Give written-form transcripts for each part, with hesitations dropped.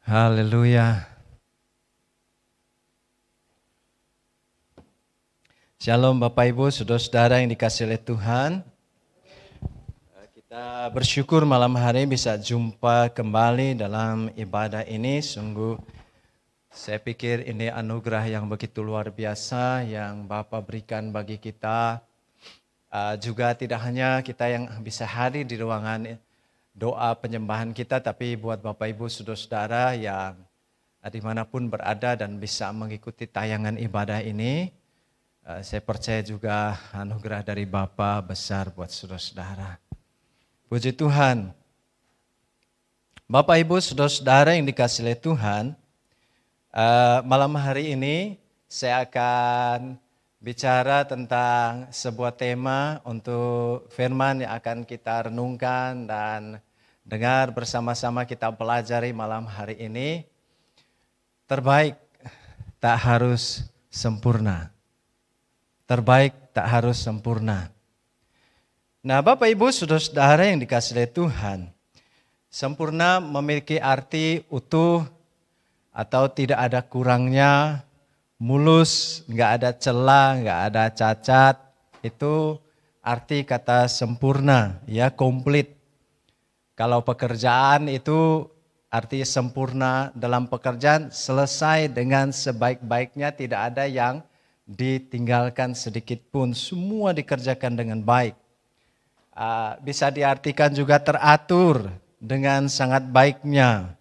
Haleluya. Shalom Bapak Ibu, saudara-saudara yang dikasihi oleh Tuhan. Kita bersyukur malam hari bisa jumpa kembali dalam ibadah ini. Sungguh saya pikir ini anugerah yang begitu luar biasa yang Bapak berikan bagi kita. Juga tidak hanya kita yang bisa hadir di ruangan doa penyembahan kita, tapi buat Bapak Ibu saudara-saudara yang dimanapun berada dan bisa mengikuti tayangan ibadah ini, saya percaya juga anugerah dari Bapa besar buat saudara-saudara. Puji Tuhan. Bapak Ibu saudara-saudara yang dikasihi oleh Tuhan, malam hari ini saya akan bicara tentang sebuah tema untuk firman yang akan kita renungkan dan dengar bersama-sama kita pelajari malam hari ini. Terbaik tak harus sempurna. Terbaik tak harus sempurna. Nah, Bapak Ibu saudara-saudara yang dikasihi oleh Tuhan, sempurna memiliki arti utuh atau tidak ada kurangnya, mulus, nggak ada celah, nggak ada cacat. Itu arti kata sempurna, ya, komplit. Kalau pekerjaan itu arti sempurna dalam pekerjaan, selesai dengan sebaik-baiknya, tidak ada yang ditinggalkan sedikit pun, semua dikerjakan dengan baik. Bisa diartikan juga teratur dengan sangat baiknya.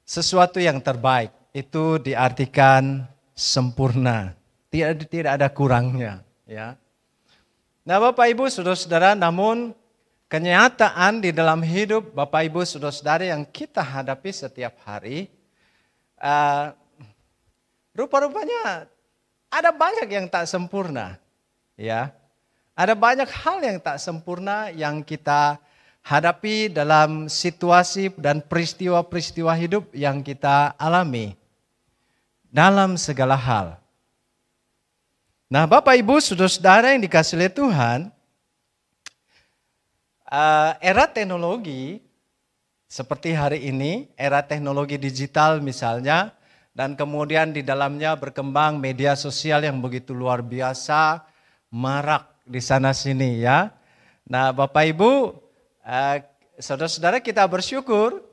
Sesuatu yang terbaik itu diartikan sempurna, tidak ada kurangnya, ya. Nah, Bapak Ibu saudara-saudara, namun kenyataan di dalam hidup Bapak Ibu saudara-saudara yang kita hadapi setiap hari, rupa-rupanya ada banyak yang tak sempurna, ya. Ada banyak hal yang tak sempurna yang kita hadapi dalam situasi dan peristiwa-peristiwa hidup yang kita alami dalam segala hal. Nah, Bapak Ibu saudara-saudara yang dikasihi oleh Tuhan, era teknologi seperti hari ini, era teknologi digital misalnya, dan kemudian di dalamnya berkembang media sosial yang begitu luar biasa, marak di sana sini, ya. Nah, Bapak Ibu, saudara-saudara, kita bersyukur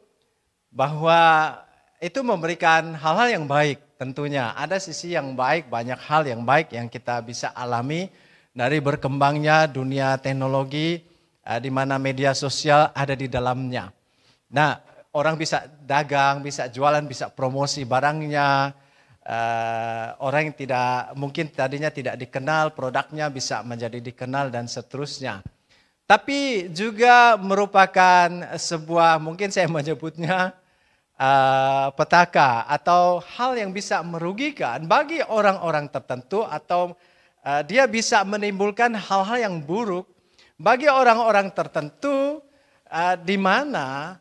bahwa itu memberikan hal-hal yang baik tentunya. Ada sisi yang baik, banyak hal yang baik yang kita bisa alami dari berkembangnya dunia teknologi, di mana media sosial ada di dalamnya. Nah, orang bisa dagang, bisa jualan, bisa promosi barangnya. Orang yang mungkin tadinya tidak dikenal, produknya bisa menjadi dikenal dan seterusnya. Tapi juga merupakan sebuah, mungkin saya menyebutnya petaka atau hal yang bisa merugikan bagi orang-orang tertentu, atau dia bisa menimbulkan hal-hal yang buruk bagi orang-orang tertentu, di mana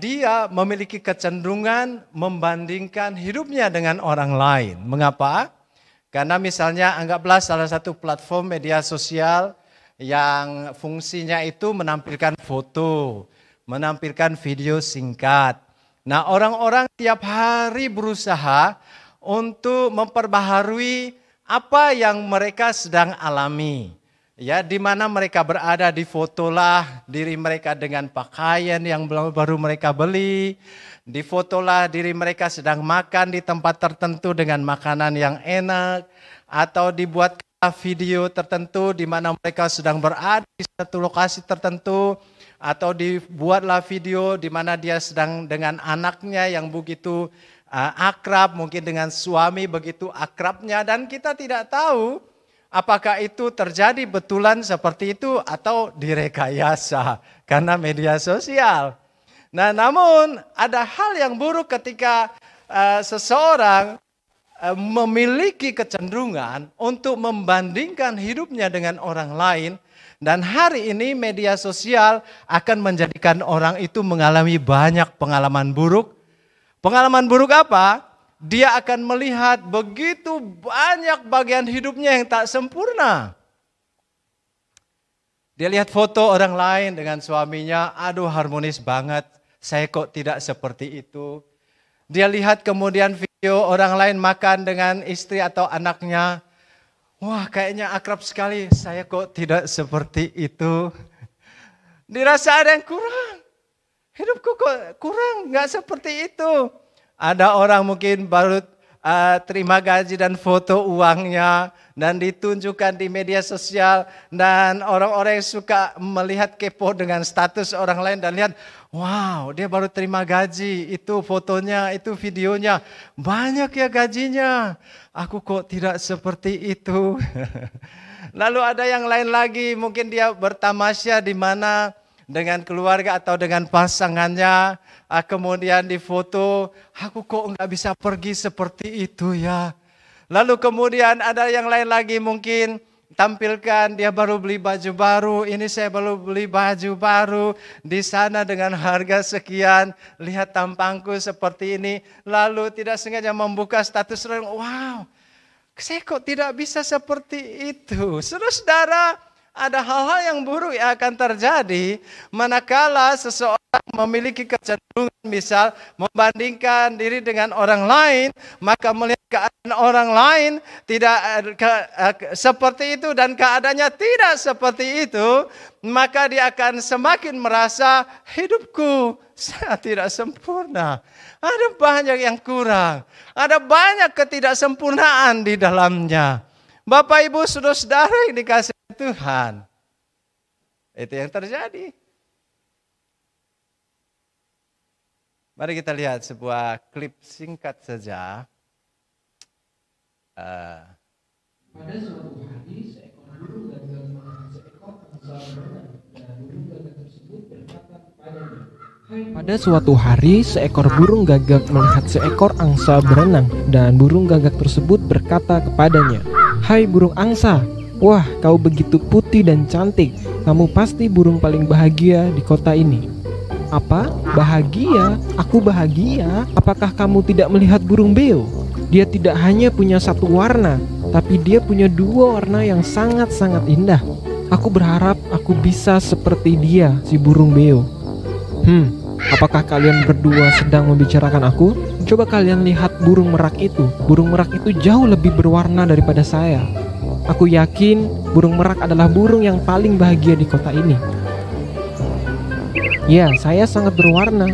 dia memiliki kecenderungan membandingkan hidupnya dengan orang lain. Mengapa? Karena misalnya anggaplah salah satu platform media sosial yang fungsinya itu menampilkan foto, menampilkan video singkat. Nah, orang-orang tiap hari berusaha untuk memperbaharui apa yang mereka sedang alami. Ya, di mana mereka berada, difotolah diri mereka dengan pakaian yang baru mereka beli, difotolah diri mereka sedang makan di tempat tertentu dengan makanan yang enak, atau dibuat video tertentu di mana mereka sedang berada di satu lokasi tertentu, atau dibuatlah video di mana dia sedang dengan anaknya yang begitu akrab, mungkin dengan suami begitu akrabnya, dan kita tidak tahu apakah itu terjadi betulan seperti itu atau direkayasa karena media sosial. Nah, namun ada hal yang buruk ketika seseorang memiliki kecenderungan untuk membandingkan hidupnya dengan orang lain. Dan hari ini media sosial akan menjadikan orang itu mengalami banyak pengalaman buruk. Pengalaman buruk apa? Dia akan melihat begitu banyak bagian hidupnya yang tak sempurna. Dia lihat foto orang lain dengan suaminya, aduh harmonis banget. saya kok tidak seperti itu. Dia lihat kemudian video orang lain makan dengan istri atau anaknya. Wah, kayaknya akrab sekali, saya kok tidak seperti itu. Dirasa ada yang kurang. Hidupku kok kurang, nggak seperti itu. Ada orang mungkin baru terima gaji dan foto uangnya dan ditunjukkan di media sosial, dan orang-orang yang suka melihat kepo dengan status orang lain dan lihat, wow, dia baru terima gaji, itu fotonya, itu videonya, banyak ya gajinya, aku kok tidak seperti itu. Lalu ada yang lain lagi, mungkin dia bertamasya di mana dengan keluarga atau dengan pasangannya, kemudian difoto, aku kok nggak bisa pergi seperti itu ya. Lalu kemudian ada yang lain lagi mungkin tampilkan dia baru beli baju baru, ini saya baru beli baju baru di sana dengan harga sekian, lihat tampangku seperti ini. Lalu tidak sengaja membuka status, wow, saya kok tidak bisa seperti itu. Saudara, ada hal-hal yang buruk yang akan terjadi manakala seseorang memiliki kecenderungan, misal membandingkan diri dengan orang lain, maka melihat keadaan orang lain tidak seperti itu dan keadaannya tidak seperti itu, maka dia akan semakin merasa hidupku sangat tidak sempurna. Ada banyak yang kurang, ada banyak ketidaksempurnaan di dalamnya. Bapak, Ibu, saudara-saudara yang dikasihi Tuhan, itu yang terjadi. Mari kita lihat sebuah klip singkat saja. Pada suatu hari seekor burung gagak melihat seekor angsa berenang, dan burung gagak tersebut berkata kepadanya. Pada suatu hari seekor burung gagak melihat seekor angsa berenang, dan burung gagak tersebut berkata kepadanya, "Hai burung angsa, wah kau begitu putih dan cantik, kamu pasti burung paling bahagia di kota ini." "Apa? Bahagia? Aku bahagia? Apakah kamu tidak melihat burung beo? Dia tidak hanya punya satu warna, tapi dia punya dua warna yang sangat-sangat indah. Aku berharap aku bisa seperti dia, si burung beo." Apakah kalian berdua sedang membicarakan aku? Coba kalian lihat burung merak itu. Burung merak itu jauh lebih berwarna daripada saya. Aku yakin burung merak adalah burung yang paling bahagia di kota ini. Ya, saya sangat berwarna,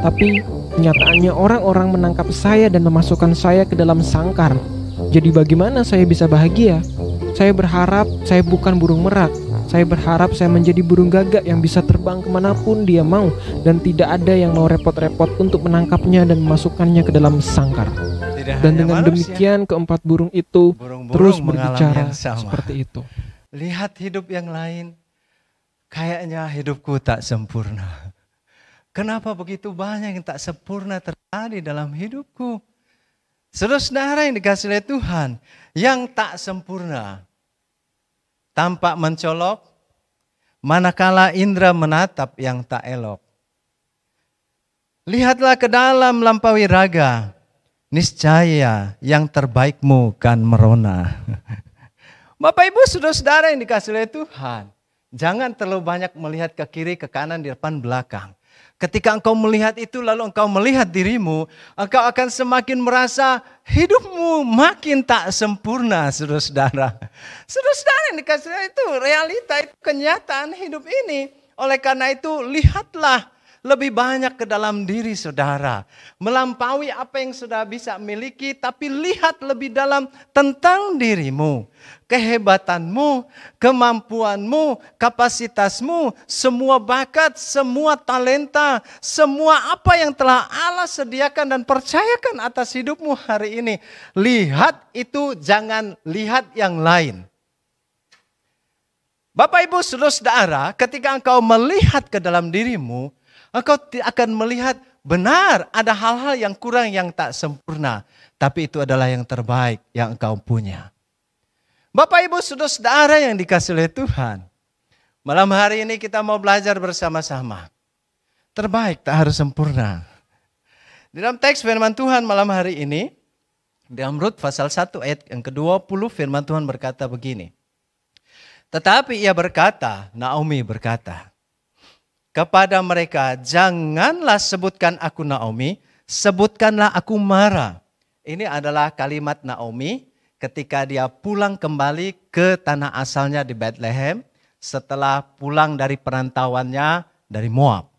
tapi kenyataannya orang-orang menangkap saya dan memasukkan saya ke dalam sangkar. Jadi bagaimana saya bisa bahagia? Saya berharap saya bukan burung merak. Saya berharap saya menjadi burung gagak yang bisa terbang kemanapun dia mau, dan tidak ada yang mau repot-repot untuk menangkapnya dan memasukkannya ke dalam sangkar. Dan dengan demikian keempat burung itu terus berbicara seperti itu. Lihat hidup yang lain, kayaknya hidupku tak sempurna. Kenapa begitu banyak yang tak sempurna terjadi dalam hidupku? Saudara-saudara yang dikasihi oleh Tuhan, yang tak sempurna tampak mencolok manakala indera menatap yang tak elok. Lihatlah ke dalam lampaui raga, niscaya yang terbaikmu kan merona. Bapak, Ibu, saudara-saudara yang dikasihi oleh Tuhan, jangan terlalu banyak melihat ke kiri, ke kanan, di depan, belakang. Ketika engkau melihat itu lalu engkau melihat dirimu, engkau akan semakin merasa hidupmu makin tak sempurna, saudara-saudara. Saudara-saudara yang dikasihi itu realita, itu kenyataan hidup ini. Oleh karena itu lihatlah lebih banyak ke dalam diri saudara. Melampaui apa yang sudah bisa miliki, tapi lihat lebih dalam tentang dirimu. Kehebatanmu, kemampuanmu, kapasitasmu, semua bakat, semua talenta, semua apa yang telah Allah sediakan dan percayakan atas hidupmu hari ini. Lihat itu, jangan lihat yang lain. Bapak, Ibu, saudara-saudara, ketika engkau melihat ke dalam dirimu, engkau akan melihat benar ada hal-hal yang kurang, yang tak sempurna. Tapi itu adalah yang terbaik yang engkau punya. Bapak, Ibu, saudara-saudara yang dikasihi oleh Tuhan, malam hari ini kita mau belajar bersama-sama. Terbaik tak harus sempurna. Di dalam teks firman Tuhan malam hari ini, di Amrut pasal 1 ayat yang ke-20, firman Tuhan berkata begini. Tetapi ia berkata, Naomi berkata, kepada mereka, janganlah sebutkan aku Naomi, sebutkanlah aku Mara. Ini adalah kalimat Naomi ketika dia pulang kembali ke tanah asalnya di Bethlehem setelah pulang dari perantauannya dari Moab.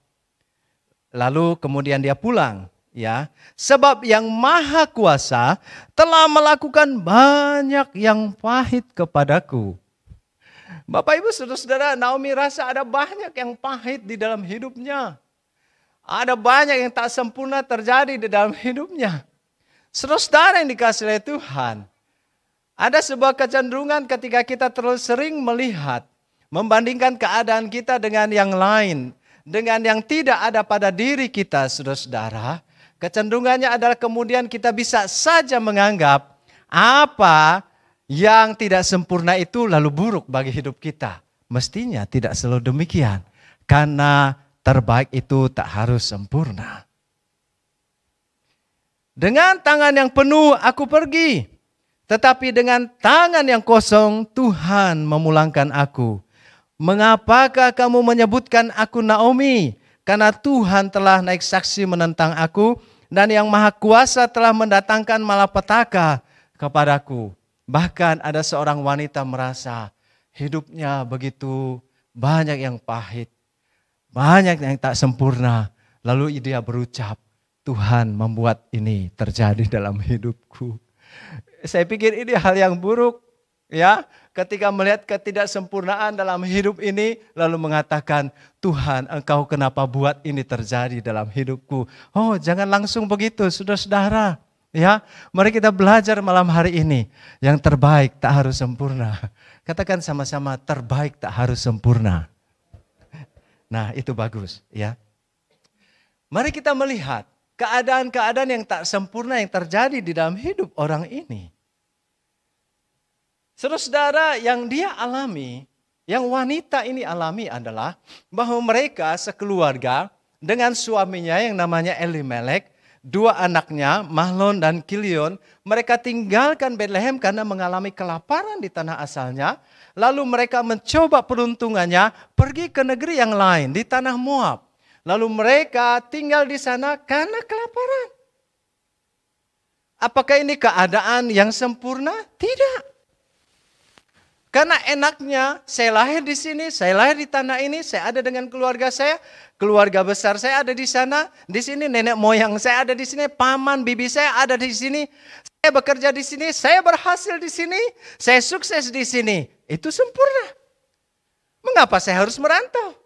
Lalu kemudian dia pulang, ya. Sebab yang Maha Kuasa telah melakukan banyak yang pahit kepadaku. Bapak Ibu Saudara-saudara, Naomi rasa ada banyak yang pahit di dalam hidupnya. Ada banyak yang tak sempurna terjadi di dalam hidupnya. Saudara yang dikasihi oleh Tuhan, ada sebuah kecenderungan ketika kita terlalu sering melihat, membandingkan keadaan kita dengan yang lain, dengan yang tidak ada pada diri kita, saudara-saudara. Kecenderungannya adalah kemudian kita bisa saja menganggap apa yang tidak sempurna itu lalu buruk bagi hidup kita. Mestinya tidak selalu demikian, karena terbaik itu tak harus sempurna. Dengan tangan yang penuh aku pergi, tetapi dengan tangan yang kosong Tuhan memulangkan aku. Mengapakah kamu menyebutkan aku Naomi? Karena Tuhan telah naik saksi menentang aku, dan yang Maha Kuasa telah mendatangkan malapetaka kepadaku. Bahkan ada seorang wanita merasa hidupnya begitu banyak yang pahit, banyak yang tak sempurna. Lalu dia berucap, Tuhan membuat ini terjadi dalam hidupku. Saya pikir ini hal yang buruk, ya. Ketika melihat ketidaksempurnaan dalam hidup ini, lalu mengatakan, Tuhan engkau kenapa buat ini terjadi dalam hidupku. Oh, jangan langsung begitu, saudara-saudara. Ya, mari kita belajar malam hari ini. Yang terbaik tak harus sempurna. Katakan sama-sama, terbaik tak harus sempurna. Nah, itu bagus, ya. Mari kita melihat keadaan-keadaan yang tak sempurna yang terjadi di dalam hidup orang ini. Saudara-saudara, yang dia alami, yang wanita ini alami adalah bahwa mereka sekeluarga dengan suaminya yang namanya Elimelek, dua anaknya Mahlon dan Kilion, mereka tinggalkan Bethlehem karena mengalami kelaparan di tanah asalnya. Lalu mereka mencoba peruntungannya pergi ke negeri yang lain di tanah Moab. Lalu mereka tinggal di sana karena kelaparan. Apakah ini keadaan yang sempurna? Tidak. Karena enaknya saya lahir di sini, saya lahir di tanah ini, saya ada dengan keluarga saya, keluarga besar saya ada di sana, di sini nenek moyang saya ada di sini, paman bibi saya ada di sini, saya bekerja di sini, saya berhasil di sini, saya sukses di sini. Itu sempurna. Mengapa saya harus merantau?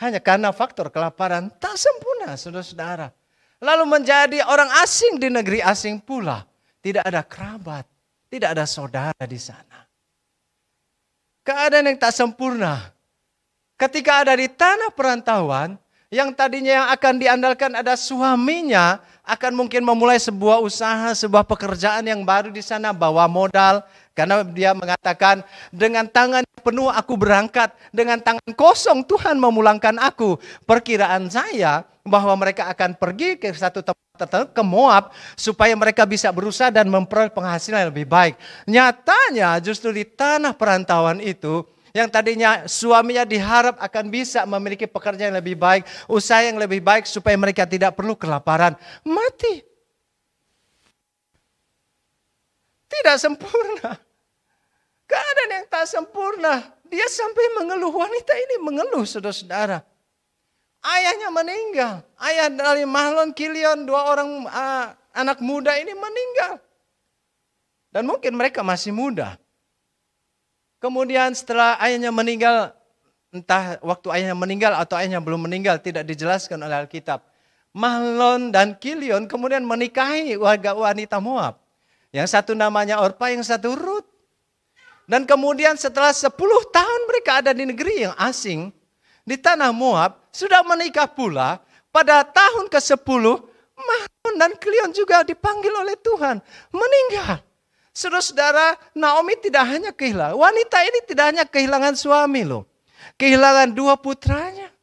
Hanya karena faktor kelaparan tak sempurna, saudara-saudara. Lalu menjadi orang asing di negeri asing pula. Tidak ada kerabat, tidak ada saudara di sana. Keadaan yang tak sempurna. Ketika ada di tanah perantauan, yang tadinya yang akan diandalkan ada suaminya, akan mungkin memulai sebuah usaha, sebuah pekerjaan yang baru di sana, bawa modal. Karena dia mengatakan, dengan tangan penuh aku berangkat, dengan tangan kosong Tuhan memulangkan aku. Perkiraan saya bahwa mereka akan pergi ke satu tempat tertentu, ke Moab, supaya mereka bisa berusaha dan memperoleh penghasilan yang lebih baik. Nyatanya justru di tanah perantauan itu, yang tadinya suaminya diharap akan bisa memiliki pekerjaan yang lebih baik, usaha yang lebih baik supaya mereka tidak perlu kelaparan, mati. Tidak sempurna. Keadaan yang tak sempurna. Dia sampai mengeluh, wanita ini mengeluh, saudara-saudara. Ayahnya meninggal. Ayah dari Mahlon, Kilion, dua orang anak muda ini meninggal. Dan mungkin mereka masih muda. Kemudian setelah ayahnya meninggal, entah waktu ayahnya meninggal atau ayahnya belum meninggal, tidak dijelaskan oleh Alkitab. Mahlon dan Kilion kemudian menikahi warga wanita Moab. Yang satu namanya Orpa, yang satu Rut. Dan kemudian setelah 10 tahun mereka ada di negeri yang asing, di tanah Moab, sudah menikah pula. Pada tahun ke-10, Mahlon dan Kilion juga dipanggil oleh Tuhan, meninggal. Saudara-saudara, Naomi tidak hanya kehilangan, wanita ini tidak hanya kehilangan suami loh. Kehilangan dua putranya.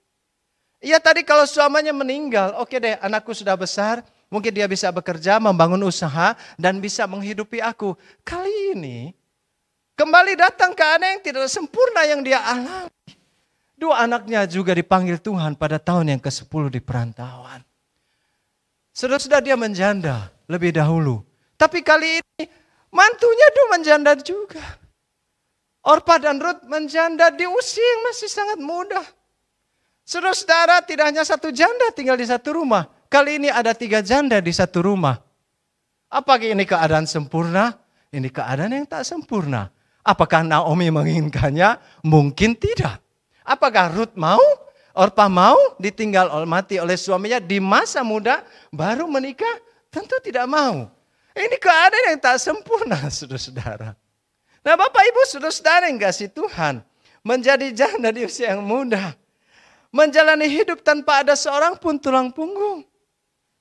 Iya tadi kalau suaminya meninggal, oke deh anakku sudah besar, mungkin dia bisa bekerja, membangun usaha, dan bisa menghidupi aku. Kali ini, kembali datang keadaan yang tidak sempurna yang dia alami. Dua anaknya juga dipanggil Tuhan pada tahun yang ke-10 di perantauan. Sudah dia menjanda lebih dahulu. Tapi kali ini mantunya menjanda juga. Orpa dan Rut menjanda di usia yang masih sangat muda. Saudara-saudara, tidak hanya satu janda tinggal di satu rumah. Kali ini ada 3 janda di satu rumah. Apakah ini keadaan sempurna? Ini keadaan yang tak sempurna. Apakah Naomi menginginkannya? Mungkin tidak. Apakah Rut mau? Orpa mau ditinggal mati oleh suaminya di masa muda baru menikah? Tentu tidak mau. Ini keadaan yang tak sempurna, saudara-saudara. Nah, Bapak Ibu saudara-saudara yang kasih Tuhan, menjadi janda di usia yang muda, menjalani hidup tanpa ada seorang pun tulang punggung.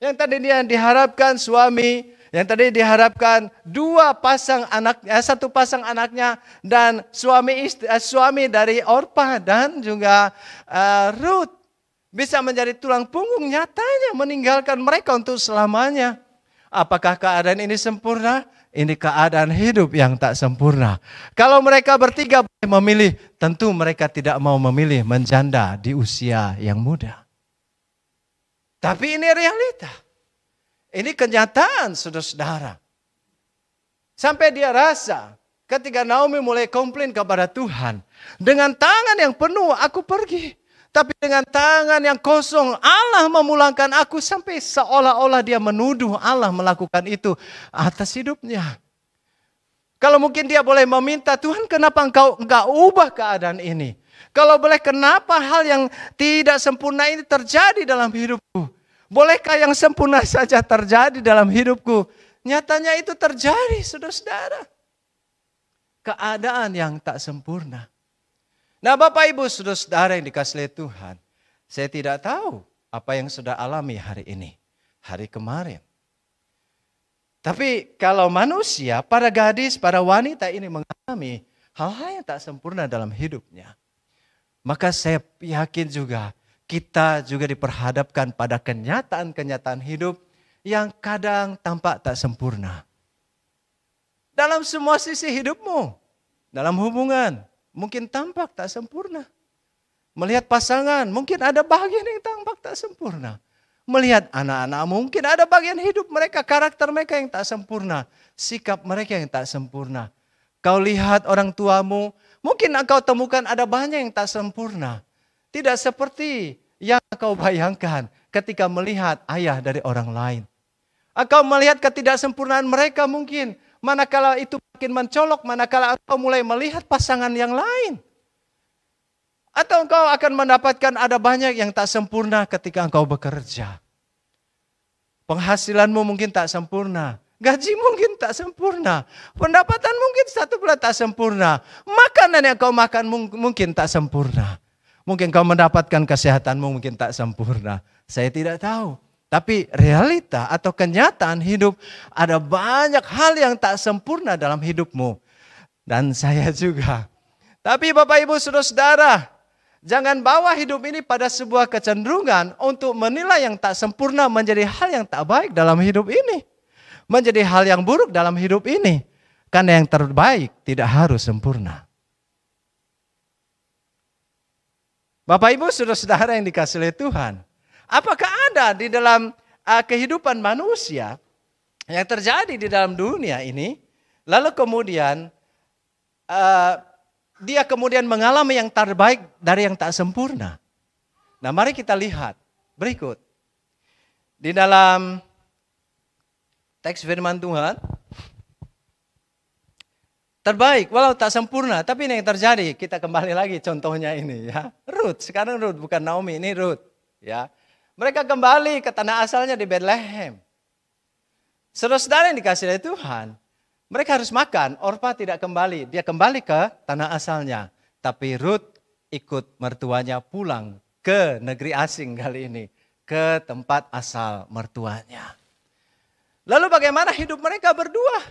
Yang tadi dia diharapkan suami, yang tadi diharapkan 2 pasang anaknya, 1 pasang anaknya, dan suami dari Orpa dan juga Rut bisa menjadi tulang punggung, nyatanya meninggalkan mereka untuk selamanya. Apakah keadaan ini sempurna? Ini keadaan hidup yang tak sempurna. Kalau mereka bertiga boleh memilih, tentu mereka tidak mau memilih menjanda di usia yang muda. Tapi ini realita. Ini kenyataan, saudara-saudara. Sampai dia rasa ketika Naomi mulai komplain kepada Tuhan, dengan tangan yang penuh aku pergi. Tapi dengan tangan yang kosong Allah memulangkan aku, sampai seolah-olah dia menuduh Allah melakukan itu atas hidupnya. Kalau mungkin dia boleh meminta, Tuhan kenapa engkau enggak ubah keadaan ini? Kalau boleh, kenapa hal yang tidak sempurna ini terjadi dalam hidupku? Bolehkah yang sempurna saja terjadi dalam hidupku? Nyatanya itu terjadi, saudara-saudara. Keadaan yang tak sempurna. Nah, Bapak Ibu saudara-saudara yang dikasihi Tuhan, saya tidak tahu apa yang sudah alami hari ini, hari kemarin. Tapi kalau manusia, para gadis, para wanita ini mengalami hal-hal yang tak sempurna dalam hidupnya, maka saya yakin juga kita juga diperhadapkan pada kenyataan-kenyataan hidup yang kadang tampak tak sempurna. Dalam semua sisi hidupmu, dalam hubungan, mungkin tampak tak sempurna. Melihat pasangan, mungkin ada bagian yang tampak tak sempurna. Melihat anak-anak, mungkin ada bagian hidup mereka, karakter mereka yang tak sempurna. Sikap mereka yang tak sempurna. Kau lihat orang tuamu, mungkin engkau temukan ada banyak yang tak sempurna. Tidak seperti yang kau bayangkan ketika melihat ayah dari orang lain. Engkau melihat ketidaksempurnaan mereka mungkin. Manakala itu makin mencolok, manakala engkau mulai melihat pasangan yang lain. Atau engkau akan mendapatkan ada banyak yang tak sempurna ketika engkau bekerja. Penghasilanmu mungkin tak sempurna. Gaji mungkin tak sempurna. Pendapatan mungkin 1 bulan tak sempurna. Makanan yang kau makan mungkin tak sempurna. Mungkin kau mendapatkan kesehatanmu mungkin tak sempurna. Saya tidak tahu. Tapi realita atau kenyataan hidup, ada banyak hal yang tak sempurna dalam hidupmu. Dan saya juga. Tapi Bapak Ibu saudara-saudara, jangan bawa hidup ini pada sebuah kecenderungan untuk menilai yang tak sempurna menjadi hal yang tak baik dalam hidup ini. Menjadi hal yang buruk dalam hidup ini. Karena yang terbaik tidak harus sempurna. Bapak Ibu saudara-saudara yang dikasihi Tuhan. Apakah ada di dalam kehidupan manusia yang terjadi di dalam dunia ini, lalu kemudian dia kemudian mengalami yang terbaik dari yang tak sempurna? Nah, mari kita lihat berikut. Di dalam teks firman Tuhan, terbaik walau tak sempurna, tapi ini yang terjadi. Kita kembali lagi contohnya ini ya. Rut, sekarang Rut bukan Naomi, ini Rut ya. Mereka kembali ke tanah asalnya di Bethlehem. Saudara-saudara yang dikasihi Tuhan, mereka harus makan. Orpa tidak kembali, dia kembali ke tanah asalnya. Tapi Rut ikut mertuanya pulang ke negeri asing kali ini, ke tempat asal mertuanya. Lalu bagaimana hidup mereka berdua?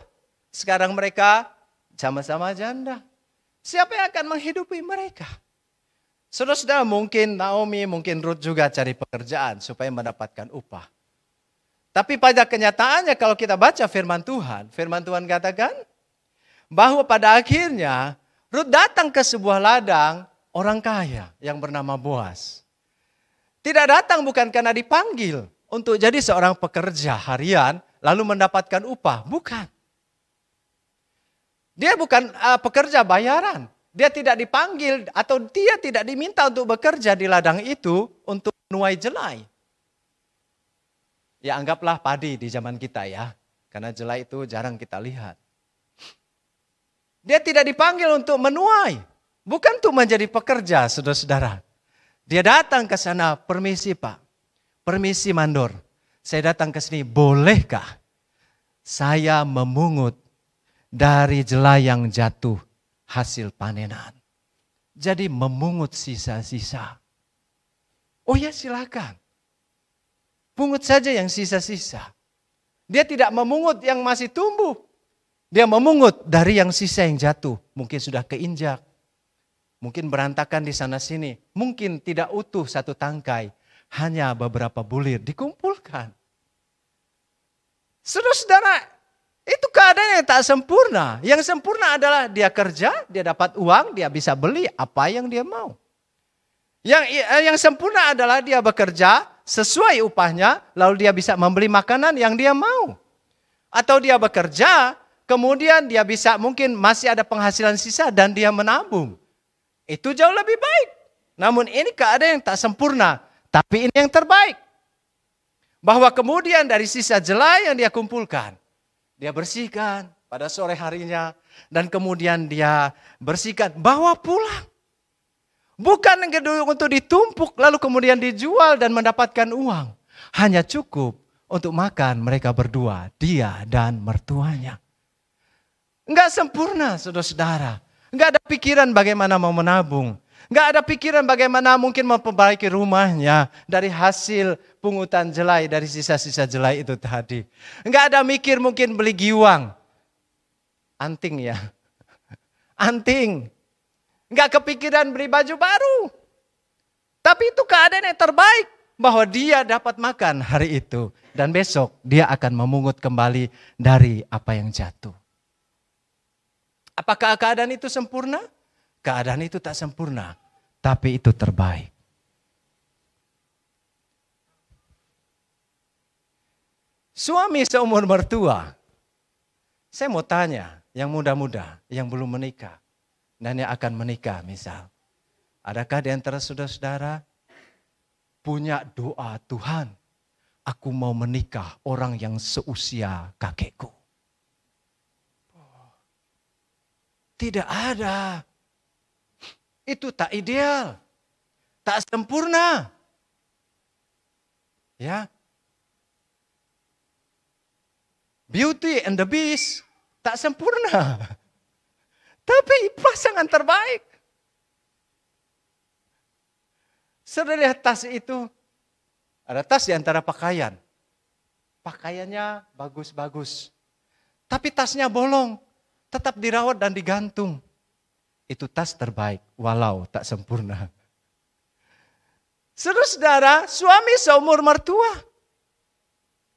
Sekarang mereka sama-sama janda. Siapa yang akan menghidupi mereka? Saudara-saudara, mungkin Naomi, mungkin Rut juga cari pekerjaan supaya mendapatkan upah. Tapi pada kenyataannya kalau kita baca firman Tuhan katakan bahwa pada akhirnya Rut datang ke sebuah ladang orang kaya yang bernama Boas. Tidak datang bukan karena dipanggil untuk jadi seorang pekerja harian lalu mendapatkan upah. Bukan. Dia bukan pekerja bayaran. Dia tidak dipanggil atau dia tidak diminta untuk bekerja di ladang itu untuk menuai jelai. Ya anggaplah padi di zaman kita ya. Karena jelai itu jarang kita lihat. Dia tidak dipanggil untuk menuai. Bukan untuk menjadi pekerja, saudara-saudara. Dia datang ke sana, permisi Pak. Permisi mandor. Saya datang ke sini, bolehkah saya memungut dari jelai yang jatuh hasil panenan? Jadi memungut sisa-sisa. Oh ya silakan. Pungut saja yang sisa-sisa. Dia tidak memungut yang masih tumbuh. Dia memungut dari yang sisa yang jatuh. Mungkin sudah keinjak. Mungkin berantakan di sana sini. Mungkin tidak utuh satu tangkai. Hanya beberapa bulir dikumpulkan. Saudara-saudara, itu keadaan yang tak sempurna. Yang sempurna adalah dia kerja, dia dapat uang, dia bisa beli apa yang dia mau. Yang sempurna adalah dia bekerja sesuai upahnya, lalu dia bisa membeli makanan yang dia mau. Atau dia bekerja, kemudian dia bisa mungkin masih ada penghasilan sisa dan dia menabung. Itu jauh lebih baik. Namun ini keadaan yang tak sempurna, tapi ini yang terbaik. Bahwa kemudian dari sisa jelai yang dia kumpulkan, dia bersihkan pada sore harinya, dan kemudian dia bersihkan, bawa pulang. Bukan untuk ditumpuk lalu kemudian dijual dan mendapatkan uang. Hanya cukup untuk makan mereka berdua, dia dan mertuanya. Enggak sempurna saudara-saudara. Enggak ada pikiran bagaimana mau menabung. Enggak ada pikiran bagaimana mungkin memperbaiki rumahnya dari hasil pungutan jelai, dari sisa-sisa jelai itu tadi. Enggak ada mikir mungkin beli giwang. Anting ya. Anting. Enggak kepikiran beli baju baru. Tapi itu keadaan yang terbaik. Bahwa dia dapat makan hari itu. Dan besok dia akan memungut kembali dari apa yang jatuh. Apakah keadaan itu sempurna? Keadaan itu tak sempurna. Tapi itu terbaik. Suami seumur mertua. Saya mau tanya yang muda-muda, yang belum menikah. Dan yang akan menikah misal. Adakah di antara saudara-saudara punya doa, Tuhan, aku mau menikah orang yang seusia kakekku? Tidak ada. Itu tak ideal. Tak sempurna. Ya. Beauty and the Beast tak sempurna. Tapi pasangan terbaik. Saudara lihat tas itu. Ada tas di antara pakaian. Pakaiannya bagus-bagus. Tapi tasnya bolong. Tetap dirawat dan digantung. Itu tas terbaik. Walau tak sempurna. Saudara-saudara, suami seumur mertua.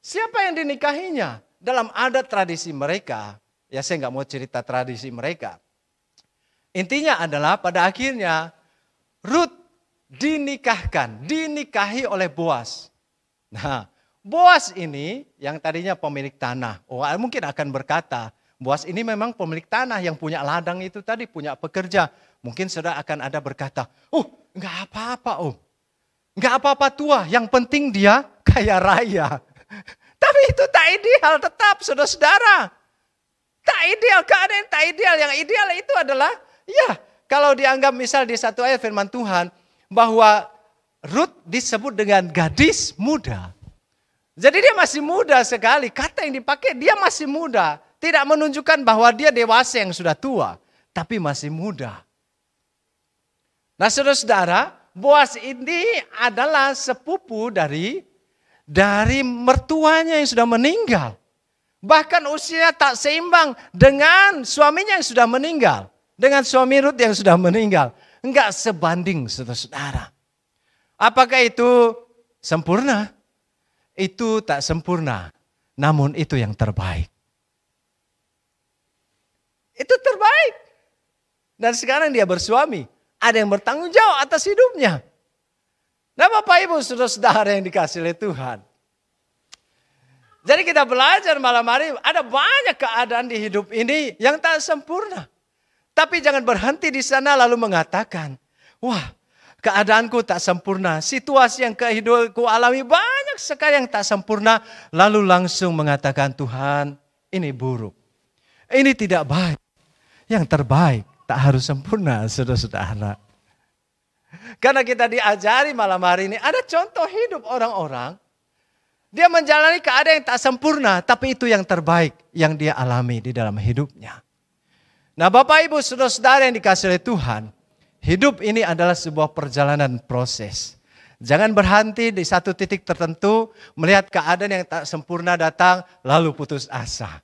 Siapa yang dinikahinya? Dalam adat tradisi mereka. Ya saya nggak mau cerita tradisi mereka. Intinya adalah pada akhirnya Ruth dinikahi oleh Boas. Nah, Boas ini yang tadinya pemilik tanah, mungkin akan berkata, Boas ini memang pemilik tanah yang punya ladang itu tadi, punya pekerja. Mungkin saudara akan ada berkata, enggak apa-apa enggak apa-apa tua, yang penting dia kaya raya. Tapi itu tak ideal tetap saudara-saudara. Tak ideal, keadaan tak ideal. Yang ideal itu adalah, ya kalau dianggap misal di satu ayat firman Tuhan, bahwa Ruth disebut dengan gadis muda. Jadi dia masih muda sekali. Kata yang dipakai dia masih muda. Tidak menunjukkan bahwa dia dewasa yang sudah tua. Tapi masih muda. Nah saudara-saudara, Boas ini adalah sepupu dari mertuanya yang sudah meninggal. Bahkan usia tak seimbang dengan suaminya yang sudah meninggal. Dengan suami Ruth yang sudah meninggal. Enggak sebanding saudara-saudara. Apakah itu sempurna? Itu tak sempurna. Namun itu yang terbaik. Itu terbaik. Dan sekarang dia bersuami. Ada yang bertanggung jawab atas hidupnya. Nah Bapak Ibu saudara-saudara yang dikasihi oleh Tuhan. Jadi kita belajar malam hari, ada banyak keadaan di hidup ini yang tak sempurna. Tapi jangan berhenti di sana lalu mengatakan, wah keadaanku tak sempurna, situasi yang ku alami banyak sekali yang tak sempurna. Lalu langsung mengatakan, Tuhan ini buruk, ini tidak baik. Yang terbaik tak harus sempurna saudara-saudara. Karena kita diajari malam hari ini, ada contoh hidup orang-orang. Dia menjalani keadaan yang tak sempurna, tapi itu yang terbaik yang dia alami di dalam hidupnya. Nah Bapak Ibu saudara-saudara yang dikasihi oleh Tuhan, hidup ini adalah sebuah perjalanan proses. Jangan berhenti di satu titik tertentu, melihat keadaan yang tak sempurna datang, lalu putus asa.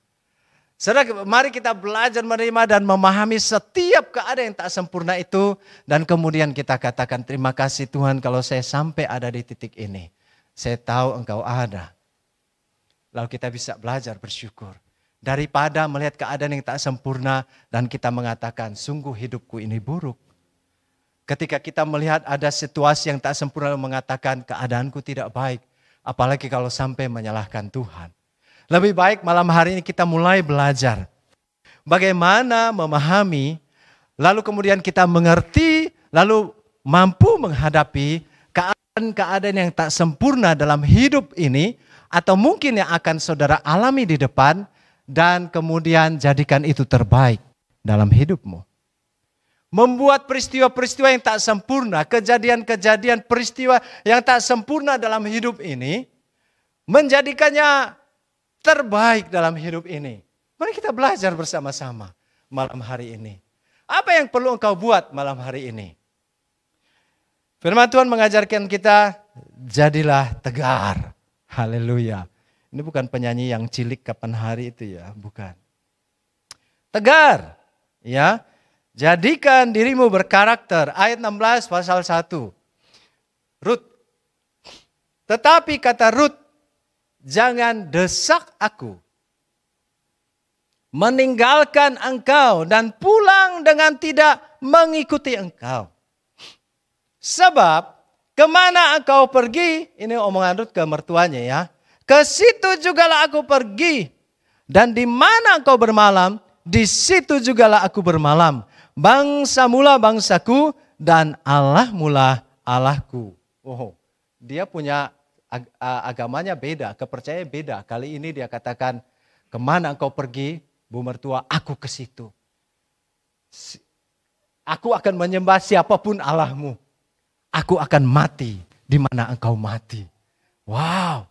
Saudara, mari kita belajar menerima dan memahami setiap keadaan yang tak sempurna itu. Dan kemudian kita katakan, terima kasih Tuhan kalau saya sampai ada di titik ini. Saya tahu Engkau ada. Lalu kita bisa belajar bersyukur. Daripada melihat keadaan yang tak sempurna dan kita mengatakan, sungguh hidupku ini buruk. Ketika kita melihat ada situasi yang tak sempurna dan mengatakan keadaanku tidak baik. Apalagi kalau sampai menyalahkan Tuhan. Lebih baik malam hari ini kita mulai belajar. Bagaimana memahami, lalu kemudian kita mengerti, lalu mampu menghadapi keadaan yang tak sempurna dalam hidup ini, atau mungkin yang akan saudara alami di depan, dan kemudian jadikan itu terbaik dalam hidupmu. Membuat peristiwa-peristiwa yang tak sempurna, kejadian-kejadian peristiwa yang tak sempurna dalam hidup ini, menjadikannya terbaik dalam hidup ini. Mari kita belajar bersama-sama malam hari ini. Apa yang perlu engkau buat malam hari ini? Firman Tuhan mengajarkan kita, jadilah tegar. Haleluya. Ini bukan penyanyi yang cilik kapan hari itu ya, bukan. Tegar, ya. Jadikan dirimu berkarakter. Ayat 16 pasal 1. Rut. Tetapi kata Rut, jangan desak aku, meninggalkan engkau dan pulang dengan tidak mengikuti engkau. Sebab kemana engkau pergi, ini omongan Rut ke mertuanya ya. Ke situ jugalah aku pergi. Dan di mana engkau bermalam, di situ jugalah aku bermalam. Bangsa mula bangsaku dan Allah mula Allahku. Oh, dia punya agamanya beda, kepercayaan beda. Kali ini dia katakan, kemana engkau pergi, Bu mertua, aku ke situ. Aku akan menyembah siapapun Allahmu. Aku akan mati di mana engkau mati. Wow.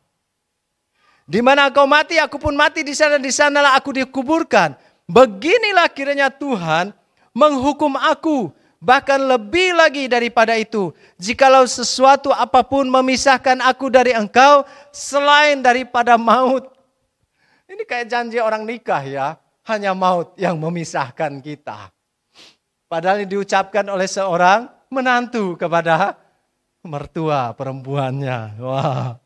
Di mana engkau mati, aku pun mati di sana. Di sanalah aku dikuburkan. Beginilah kiranya Tuhan menghukum aku. Bahkan lebih lagi daripada itu, jikalau sesuatu apapun memisahkan aku dari engkau selain daripada maut. Ini kayak janji orang nikah ya, hanya maut yang memisahkan kita. Padahal ini diucapkan oleh seorang menantu kepada mertua perempuannya. Wah.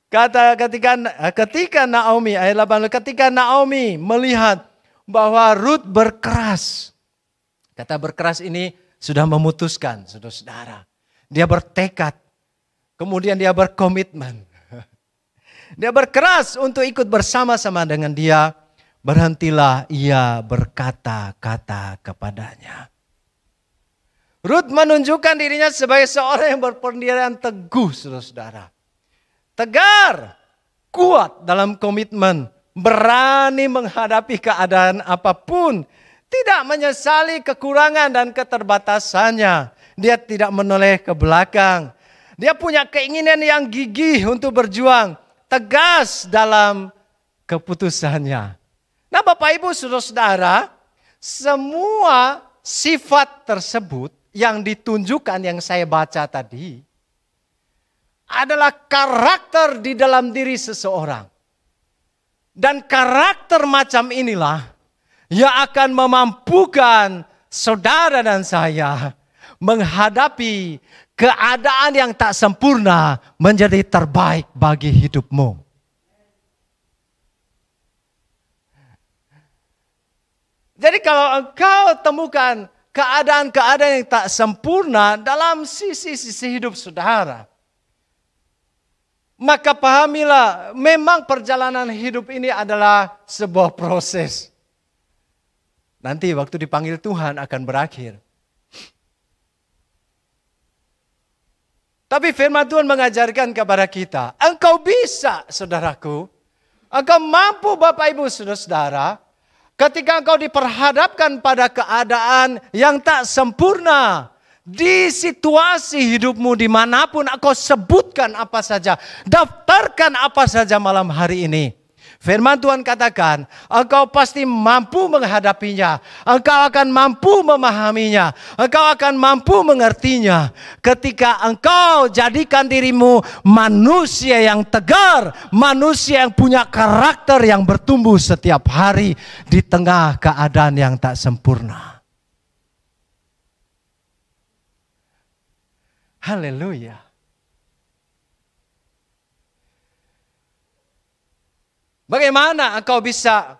Ketika Naomi, ayat 8, ketika Naomi melihat bahwa Rut berkeras. Kata berkeras ini sudah memutuskan, saudara-saudara. Dia bertekad, kemudian dia berkomitmen. Dia berkeras untuk ikut bersama-sama dengan dia. Berhentilah ia berkata-kata kepadanya. Rut menunjukkan dirinya sebagai seorang yang berpendirian teguh, saudara-saudara. Tegar, kuat dalam komitmen, berani menghadapi keadaan apapun. Tidak menyesali kekurangan dan keterbatasannya. Dia tidak menoleh ke belakang. Dia punya keinginan yang gigih untuk berjuang. Tegas dalam keputusannya. Nah Bapak Ibu saudara-saudara, semua sifat tersebut yang ditunjukkan yang saya baca tadi adalah karakter di dalam diri seseorang. Dan karakter macam inilah yang akan memampukan saudara dan saya menghadapi keadaan yang tak sempurna menjadi terbaik bagi hidupmu. Jadi kalau engkau temukan keadaan-keadaan yang tak sempurna dalam sisi-sisi hidup saudara. Maka pahamilah, memang perjalanan hidup ini adalah sebuah proses. Nanti waktu dipanggil Tuhan akan berakhir. Tapi firman Tuhan mengajarkan kepada kita, engkau bisa, saudaraku, engkau mampu Bapak Ibu Saudara, ketika engkau diperhadapkan pada keadaan yang tak sempurna, di situasi hidupmu dimanapun engkau sebutkan apa saja, daftarkan apa saja malam hari ini. Firman Tuhan katakan, engkau pasti mampu menghadapinya, engkau akan mampu memahaminya, engkau akan mampu mengertinya. Ketika engkau jadikan dirimu manusia yang tegar, manusia yang punya karakter yang bertumbuh setiap hari di tengah keadaan yang tak sempurna. Haleluya. Bagaimana engkau bisa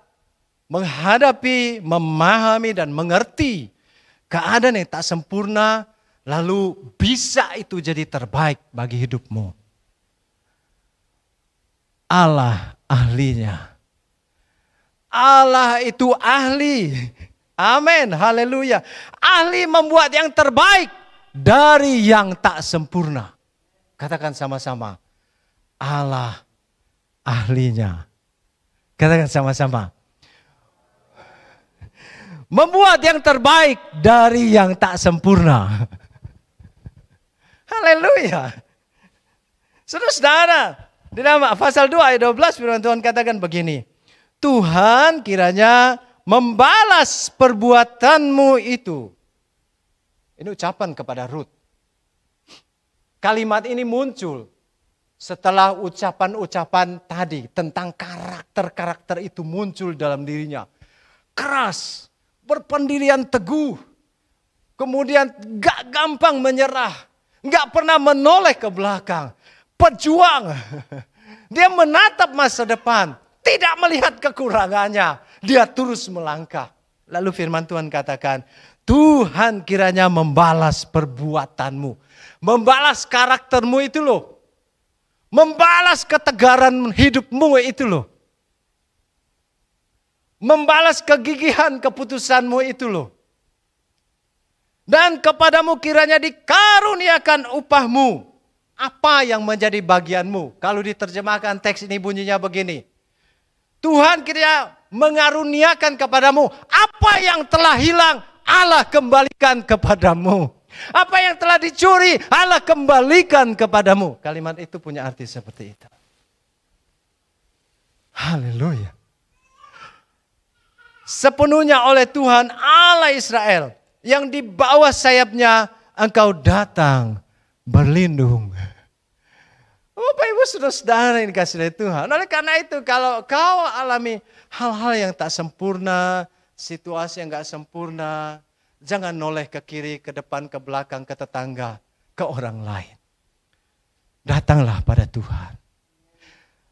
menghadapi, memahami dan mengerti keadaan yang tak sempurna, lalu bisa itu jadi terbaik bagi hidupmu? Allah ahlinya. Allah itu ahli. Amin, haleluya. Ahli membuat yang terbaik dari yang tak sempurna. Katakan sama-sama, Allah ahlinya. Katakan sama-sama, membuat yang terbaik dari yang tak sempurna. Haleluya. Saudara, di dalam pasal 2 ayat 12 firman Tuhan katakan begini, Tuhan kiranya membalas perbuatanmu itu. Ini ucapan kepada Rut. Kalimat ini muncul setelah ucapan-ucapan tadi tentang karakter-karakter itu muncul dalam dirinya. Keras, berpendirian teguh, kemudian gak gampang menyerah, gak pernah menoleh ke belakang, pejuang. Dia menatap masa depan, tidak melihat kekurangannya, dia terus melangkah. Lalu firman Tuhan katakan, Tuhan kiranya membalas perbuatanmu. Membalas karaktermu itu loh. Membalas ketegaran hidupmu itu loh. Membalas kegigihan keputusanmu itu loh. Dan kepadamu kiranya dikaruniakan upahmu. Apa yang menjadi bagianmu? Kalau diterjemahkan teks ini bunyinya begini. Tuhan kiranya mengaruniakan kepadamu apa yang telah hilang, Allah kembalikan kepadamu. Apa yang telah dicuri, Allah kembalikan kepadamu. Kalimat itu punya arti seperti itu. Haleluya. Sepenuhnya oleh Tuhan Allah Israel, yang di bawah sayapnya engkau datang berlindung. Bapak Ibu Saudara yang dikasihi Tuhan. Oleh karena itu kalau kau alami hal-hal yang tak sempurna, situasi yang gak sempurna, jangan noleh ke kiri, ke depan, ke belakang, ke tetangga, ke orang lain. Datanglah pada Tuhan.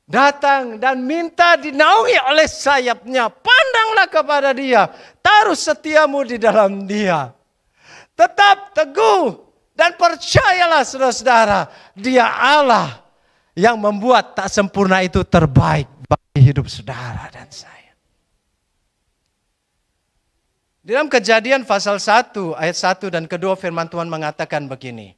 Datang dan minta dinaungi oleh sayapnya. Pandanglah kepada dia. Taruh setiamu di dalam dia. Tetap teguh dan percayalah saudara-saudara. Dia Allah yang membuat tak sempurna itu terbaik bagi hidup saudara dan saya. Dalam Kejadian pasal 1 ayat 1 dan kedua firman Tuhan mengatakan begini.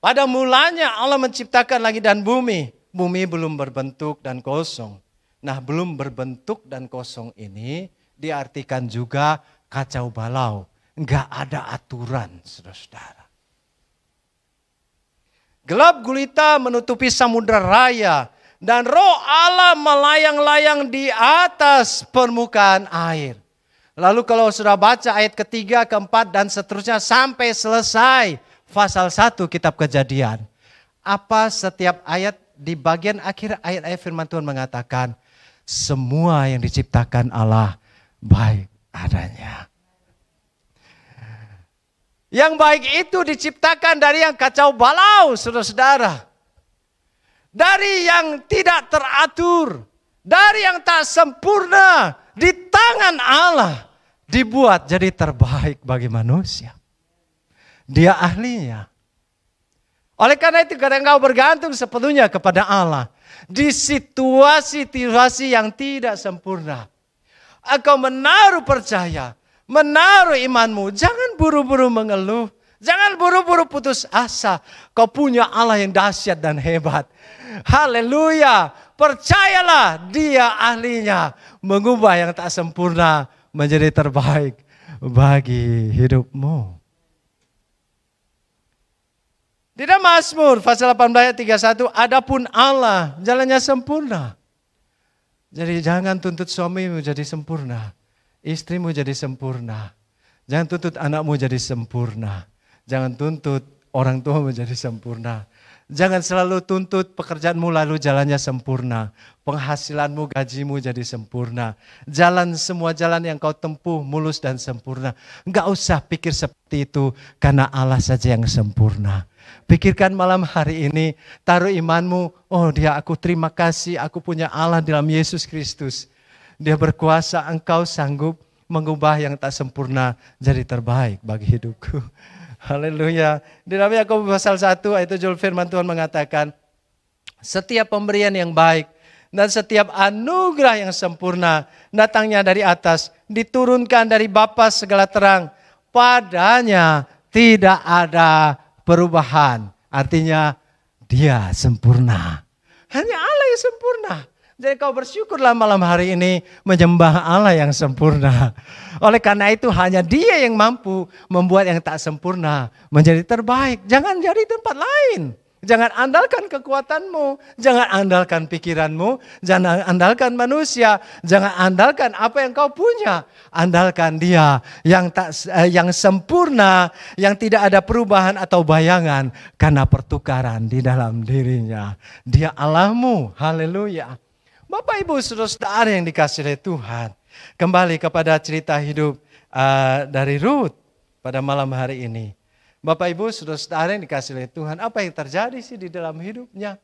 Pada mulanya Allah menciptakan langit dan bumi. Bumi belum berbentuk dan kosong. Nah, belum berbentuk dan kosong ini diartikan juga kacau balau. Enggak ada aturan, saudara-saudara. Gelap gulita menutupi samudra raya. Dan roh Allah melayang-layang di atas permukaan air. Lalu kalau sudah baca ayat ketiga, keempat dan seterusnya sampai selesai pasal 1 kitab Kejadian. Apa setiap ayat di bagian akhir ayat-ayat firman Tuhan mengatakan semua yang diciptakan Allah baik adanya. Yang baik itu diciptakan dari yang kacau balau, saudara-saudara. Dari yang tidak teratur, dari yang tak sempurna, di tangan Allah dibuat jadi terbaik bagi manusia. Dia ahlinya. Oleh karena itu kadang engkau bergantung sepenuhnya kepada Allah. Di situasi-situasi yang tidak sempurna. Engkau menaruh percaya, menaruh imanmu. Jangan buru-buru mengeluh. Jangan buru-buru putus asa. Kau punya Allah yang dahsyat dan hebat. Haleluya. Percayalah, Dia ahlinya mengubah yang tak sempurna menjadi terbaik bagi hidupmu. Di dalam Mazmur pasal 18 ayat 31, adapun Allah jalannya sempurna. Jadi jangan tuntut suamimu jadi sempurna, istrimu jadi sempurna. Jangan tuntut anakmu jadi sempurna. Jangan tuntut orang tuamu jadi sempurna. Jangan selalu tuntut pekerjaanmu lalu jalannya sempurna. Penghasilanmu, gajimu jadi sempurna. Semua jalan yang kau tempuh mulus dan sempurna. Enggak usah pikir seperti itu karena Allah saja yang sempurna. Pikirkan malam hari ini, taruh imanmu, oh aku terima kasih, aku punya Allah dalam Yesus Kristus. Dia berkuasa, engkau sanggup mengubah yang tak sempurna jadi terbaik bagi hidupku. Haleluya. Di dalam Yakobus pasal 1 ayat 7 firman Tuhan mengatakan, setiap pemberian yang baik dan setiap anugerah yang sempurna datangnya dari atas, diturunkan dari Bapa segala terang. Padanya tidak ada perubahan. Artinya Dia sempurna. Hanya Allah yang sempurna. Jadi kau bersyukurlah malam hari ini menyembah Allah yang sempurna. Oleh karena itu hanya Dia yang mampu membuat yang tak sempurna menjadi terbaik. Jangan cari tempat lain. Jangan andalkan kekuatanmu. Jangan andalkan pikiranmu. Jangan andalkan manusia. Jangan andalkan apa yang kau punya. Andalkan Dia yang sempurna, yang tidak ada perubahan atau bayangan karena pertukaran di dalam dirinya. Dia Allahmu. Haleluya. Bapak Ibu saudara yang dikasihi oleh Tuhan, kembali kepada cerita hidup dari Ruth pada malam hari ini. Bapak Ibu saudara yang dikasihi oleh Tuhan, apa yang terjadi sih di dalam hidupnya?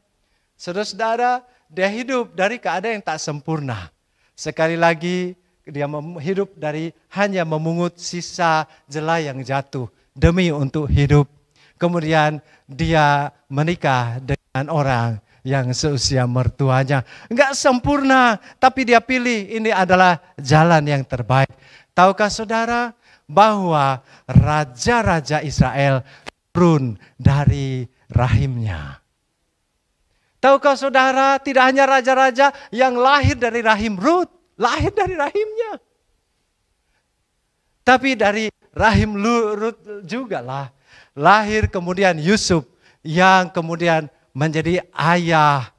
Saudara, dia hidup dari keadaan yang tak sempurna. Sekali lagi dia hidup dari hanya memungut sisa jelai yang jatuh demi untuk hidup. Kemudian dia menikah dengan orang yang seusia mertuanya. Enggak sempurna, tapi dia pilih ini adalah jalan yang terbaik. Tahukah saudara bahwa raja-raja Israel turun dari rahimnya? Tahukah saudara tidak hanya raja-raja yang lahir dari rahim Ruth, lahir dari rahimnya. Tapi dari rahim Ruth juga lahir kemudian Yusuf yang kemudian menjadi ayah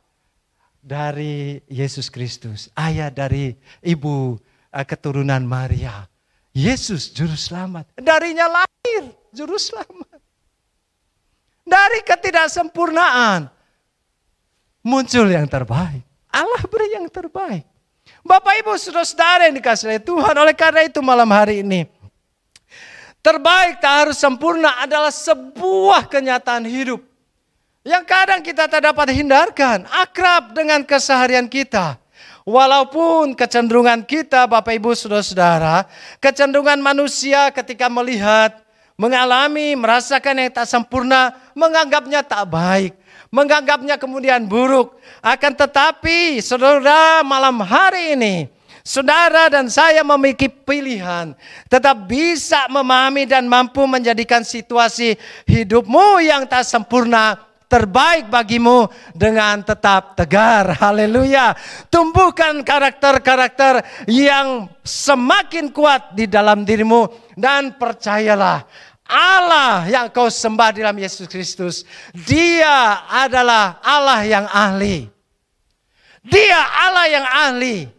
dari Yesus Kristus. Ayah dari ibu keturunan Maria. Yesus juru selamat. Darinya lahir juru selamat. Dari ketidaksempurnaan muncul yang terbaik. Allah beri yang terbaik. Bapak Ibu saudara yang dikasihi Tuhan. Oleh karena itu malam hari ini, terbaik tak harus sempurna adalah sebuah kenyataan hidup yang kadang kita tak dapat hindarkan, akrab dengan keseharian kita. Walaupun kecenderungan kita, Bapak Ibu saudara-saudara, kecenderungan manusia ketika melihat, mengalami, merasakan yang tak sempurna, menganggapnya tak baik, menganggapnya kemudian buruk. Akan tetapi saudara malam hari ini, saudara dan saya memiliki pilihan, tetap bisa memahami dan mampu menjadikan situasi hidupmu yang tak sempurna terbaik bagimu dengan tetap tegar. Haleluya. Tumbuhkan karakter-karakter yang semakin kuat di dalam dirimu. Dan percayalah, Allah yang kau sembah dalam Yesus Kristus, Dia adalah Allah yang ahli. Dia Allah yang ahli.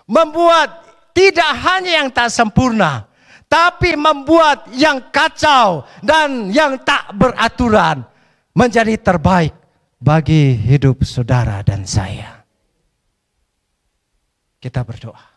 Membuat tidak hanya yang tak sempurna, tapi membuat yang kacau dan yang tak beraturan menjadi terbaik bagi hidup saudara dan saya. Kita berdoa.